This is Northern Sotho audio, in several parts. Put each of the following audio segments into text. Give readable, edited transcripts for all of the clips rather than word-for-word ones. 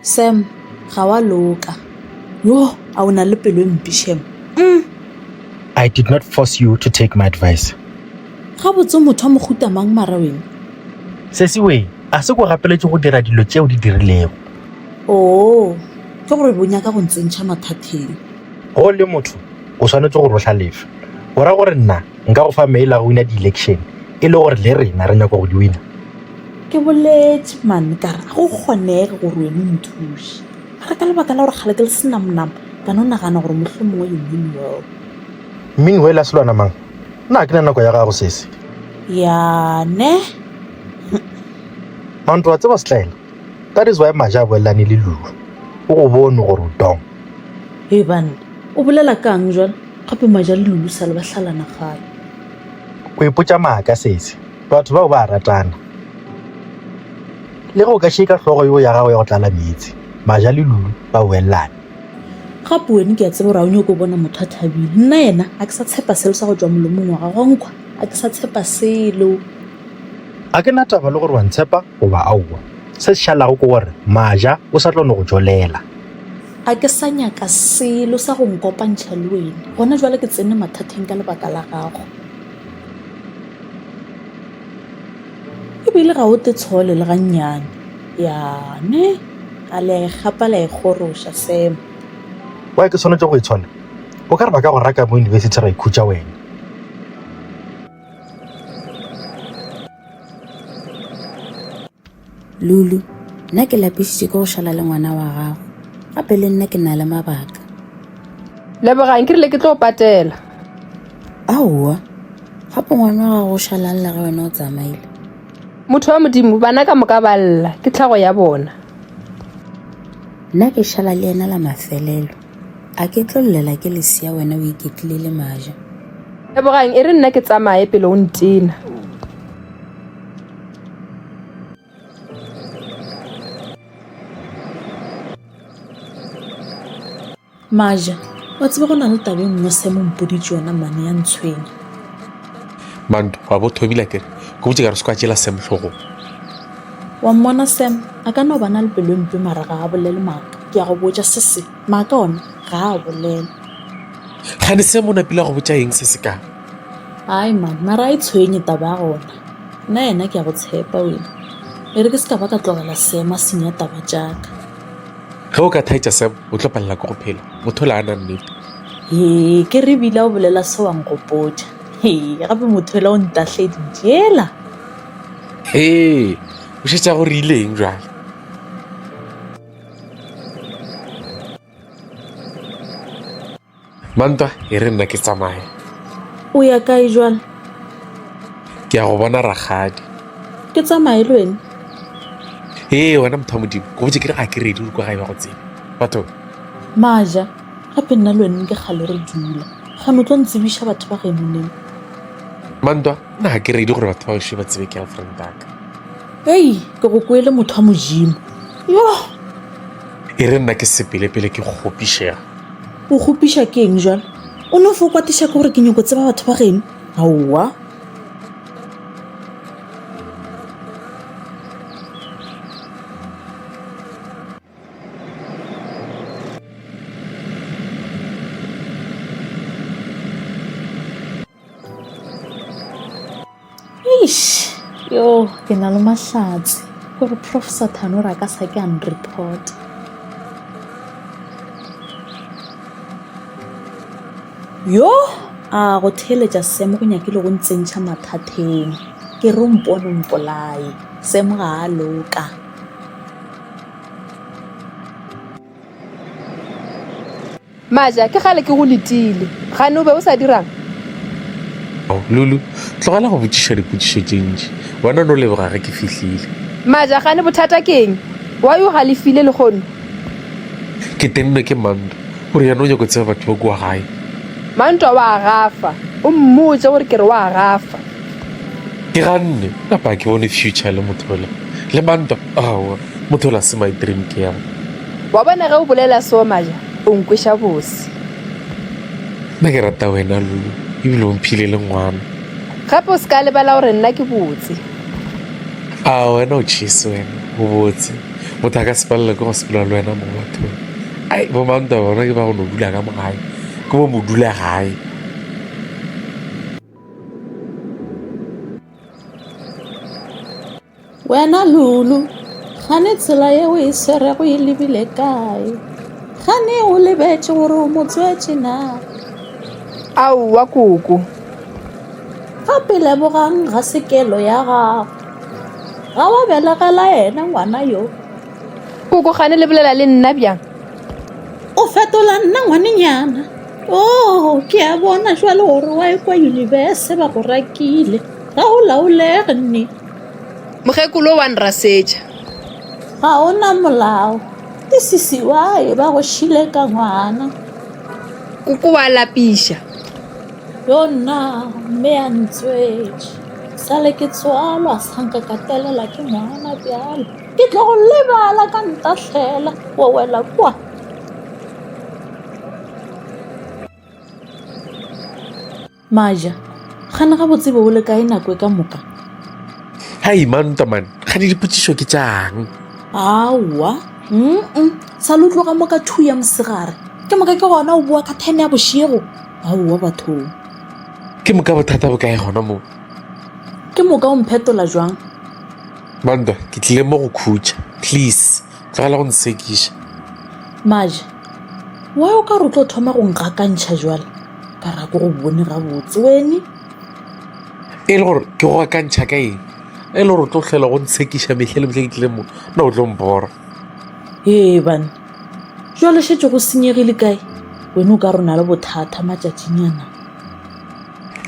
Sam, ga wa loka. Yo, a o na le pelo mpi Shem. I did not force you to take my advice. Ga botse motho a moguta mang mara wena? Sesiwe, a se go gapeletse go dira dilo tse o di dirilego. Oh, ke gore bonya ka go ntsentšha mathateng. Go le motho, o tshwanetse go rotlhalefa. O ra gore nna nka go fa mail a go wina di-election e le gore le rena re nyaka go di wina. Ke boletse man ka re go kgonega gore wena o nthuše. Ga ka lebaka la gore kgale ke le senamnam kana o nagana gore motlho mongwe yo meanwell. Meanwhile a selwana mang? Nna ke na nako ya gago sese. Ya ne? Manto wa tseba setlaela. That is why Maja a boelane le Lulu. O go bone gore o dong. Hey ban, o bolela kang jwale? Gape Maja le Lulu sa le ba hlalana gale. O ipotsa maaka sese. Batho ba o ba ratana. Le go ka shika tlhogo yo ya gago ya go tlala metsi. Maja le Lulu ba boelane. Gape wena ke a tseba gore a o nyako bona motho a thabile. Nna yena a ke sa tshepa selo sa go tswa molomong wa gagwe nkwa. A ke sa tshepa selo. A ke na taba le gore wa ntshepa o ba aowa. Se se šalago ke gore Maja o sa tlo no go jolela. A ke sa nyaka selo sa go nkopantšha le wena. Gona jwale ke tsene mathateng ka lebaka la gago. Ebile ga o te tshole le gannyane. Ya ne? A le a gapa la e goroša Sam. Wa ke tshwanetse go itshola. O ka re ba ka go raka mo university ra ikhutša wena. Lulu, nna ke lapisitse ke go šala le ngwana wa gago. Gape le nna ke na le mabaka. Lebogang ke rile ke tlo patela. Aowa, gape ngwana wa gago o šalang le ge wena o tsamaile. Motho wa modimo bana ka moka ba lla ke tlhago ya bona. Nna ke šala le ena la mafelelo. A ke tlo llela ke lesia wena o iketlile le Maja. Lebogang e re nna ke tsamaye pele o ntena. Maja, wa tseba go na le tabe nngwe Sam mpoditse yona mane ya ntshwenya. Manto wa bo thobile kere go botse ka re se kwa tšela Sam tlhogo. Wa mmona Sam, a ka no bana le pelo mpe mara ga a bolele maaka. Ke a go botsa sese, maaka ona ga a bolele. Ga ne Sam o napile go botsa eng se se ka? Ai man, mara a itshwenye taba ya gona. Nna yena ke a go tshepa wena. E re ke se ka ba ka tlogela Sam a senya taba jaaka. Ge o ka thaitša Sam o tlo palela ke go phela motho le a na nnete. He, ke re bila o bolela se wa nkgopotša. He, gape motho ela o ntahleditše ela. Ee, o šetša gore ileng jwale. Mantwa e re nna ke tsamaye. O ya kae jwale? Ke a go bona ragadi. Ke tsamaye le wena. Ee, wena motho wa modimo go botse ke re ga ke redi ore kwa gae ba go tsebe batho. Maja, gape nna le wena ke gale re dula. Gane o tlo ntsebiša batho ba gaemoneng. Mantwa nna ga ke redi gore batho ba oše ba tsebe girlfriend aka. Hei, ke go kwele motho wa modimo. Yo, E re nna ke sepelepele ke go gopišega. o gopiša ke eng jwale? O ne o fo kwatiša ke gore ke nyako tseba batho ba gaeno? Aowa. Eish, yo, ke na le mahlatse gore Prof Sathano ra ka sa ke unreport. Yo, a go theletša Sam go nyakile go ntsentšha mathateng. Ke re o mpone mpolae. Sam ga a loka. Maja ke gale ke go letile. Gane o be o sa dirang. Lulu tlogela go botšiša dipotšišo tše ntši bona no leboga ge ke fihlile. Maja gane bothata ke eng? Wa yo galefile le kgono? Ke tenne ke Manto gore yana o nyako tseba batho ba kua gae. Mantwa wa gafa. O mmotse gore ke re wa gafa. Ke ganne kapa ke bone future le motho le Manto aowa motho la se my dream girl. Wa bona ge o bolela seo Maja o nkweša bose. Nna ke rata wena Lulu ebile o mphile le ngwana. Gape o se ka lebala gore nna ke botse. A wena o tšhese wena o botse motho a ka se palela ke go sepela le wena mo bathong. Ai bo manta bona ke ba go no dula ka mo gae ke bo mo dula gae. wena Lulu gane tsela ye o e swerego e lebile kae gane o lebetse gore o motswetse na aowa koko gape lebogang ga sekelo ya gago ga wa belegela ena ngwana yo koko gane le bolela le nna bjang o fetola nna ngwanenyana ke a bona jwale gore wa kwa university ba go rakile ga o laolege nne mogekolo wa nrasetša ga o na molao ke sisiwae ba go šile ka ngwana koko wa lapiša yo nna mme a ntswetše sale ke tswalwa sanka ka telela ke ngwana bjalo ke tlo go lebala ka ntahlela wa wela kwa Maja gana ga botsebe o le kae nako e ka moka Hai manta man ga di dipotšišo ke tšang. aowa sa le tloga mo ka 2 ya mosegare ke moka ke gona o bua ka 10 ya bošego aowa bathong Ke moka bothata bo kae gona mo. ke moka o mphetola jwang Manta ke tlile mo go khutša please tlogela go nsekiša. Maja wa o ka re o tlo thoma go nkgakantšha jwale ka ra ko go bone gabotse wene E le gore ke go akantšha ka eng e le gore o tlo tlhela go ntshekiša metlhe le metlhe ke tlile mo na o tlo mbora. bana jwale šetse go senyegile kae wene o ka rona le bothata matšatšinyana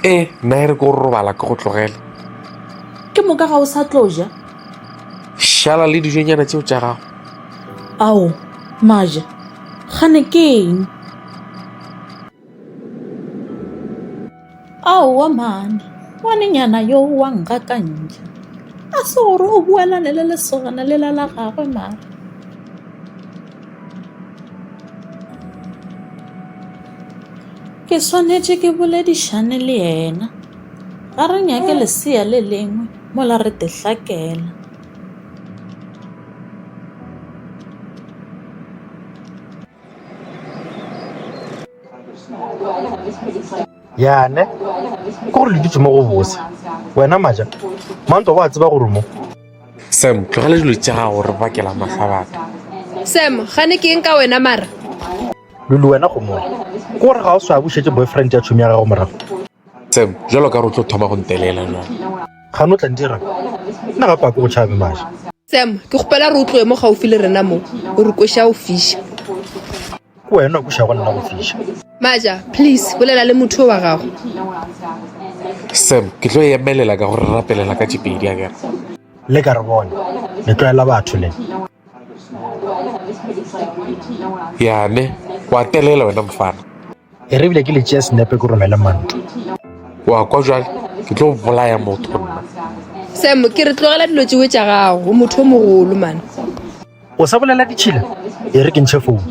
Nna e re ke go robala ke go tlogela ke moka ga o sa tlo ja šala le dijonyana tšeo tša gago. ao Maja gane ke eng aowa mane ngwanenyana yo wa nkgakantšha a se gore o buelane le lesogana le la gagwe mare ke swanetše ke boledišane le yena ga re nyake lesea le lengwe mola re tehlakela yane ke gore le ditse mo go bose wena Maja manto wa tseba gore mo Sam tlogela dilo tša gago re bakela mahlabata. sam gane ke eng ka wena mara Lulu wena go mona ke gore ga o swa bušetse boyfriend ya tšhomi ya gago morago Sam jalo ka re o tlo thoma go ntelela jalo ga no tla ntira nna gape a ke go tšhabe Maja sam ke kgopela re o tloe mo gaufi le rena mo o re koša o fiša ke wena o kuša go nna go fiša maja please bolela le motho wa gago Sam ke tlo emelela ka gore rapelela ka tšepedi a kere le ka re bone le tloela batho le yane wa telela wena mfana e re bile ke le tšea senepe ke romele manto wa kwa jale ke tlo bolaya motho nna sam ke re tlogela dilo tsewe tša gago o motho o mogolo mane o sa bolela ditšhila e re ke ntšhe founu